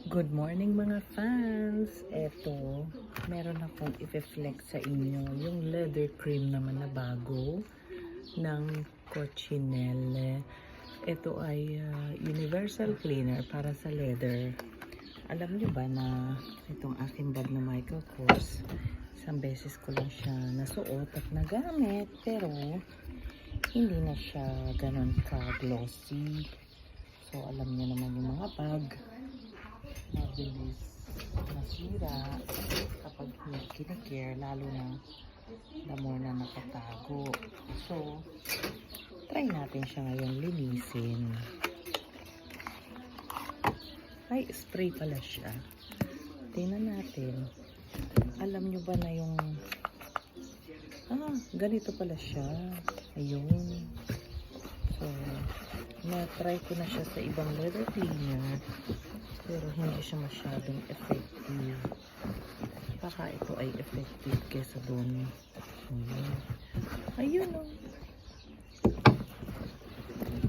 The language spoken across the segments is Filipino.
Good morning mga fans! Eto, meron akong i-flex sa inyo yung leather cream naman na bago ng Coccinelle. Ito ay universal cleaner para sa leather. Alam nyo ba na itong aking bag na Michael Kors, isang beses ko lang siya nasuot at nagamit, pero hindi na siya ganon ka-glossy. So alam niyo naman yung mga bag, mabilis masira kapag hindi kinakare, lalo na the more na nakatago. So, try natin siya ngayon linisin. Ay, spray pala siya. Tingnan natin. Alam nyo ba na yung ganito pala siya. Ayun. So, na-try ko na siya sa ibang leather cleaner, pero hindi siya masyadong effective. Baka ito ay effective kesa doon. Ayun o.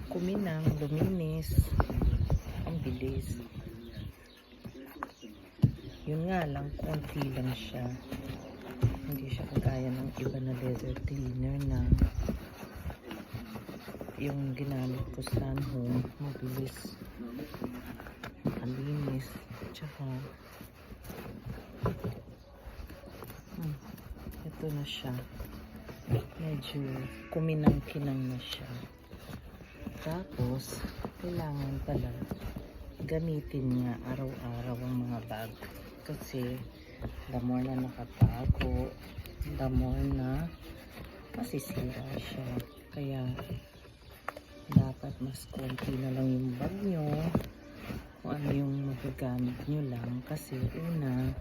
Kuminang, luminis. Ang bilis. Yun nga lang, konti lang siya. Hindi siya kagaya ng iba na leather cleaner na yung ginamit ko sa home, mabilis, malinis, tsaka ito na siya, medyo kuminang-kinang na siya. Tapos kailangan pala gamitin nga araw-araw ang mga bag, kasi the more na nakatago, the more na masisira siya. Kaya dapat mas konti na lang yung bag nyo, kung ano yung magagamit nyo lang. Kasi una,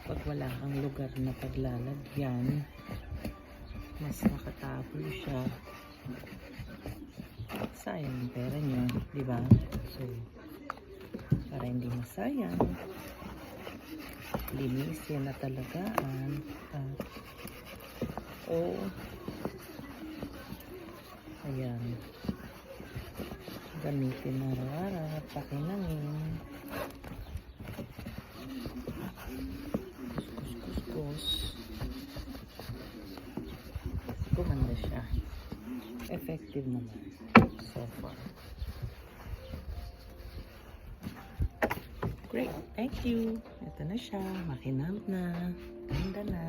pag wala kang lugar na paglalagyan, mas nakatapon siya, sayang yung pera nyo, diba? So, para hindi masayang, linisin na talagaan ayan, gamitin na araw-araw at pakinangin. Kuskus. Gumanda siya. Effective naman so far. Great, thank you. Ito na siya, makinamp na, ganda na.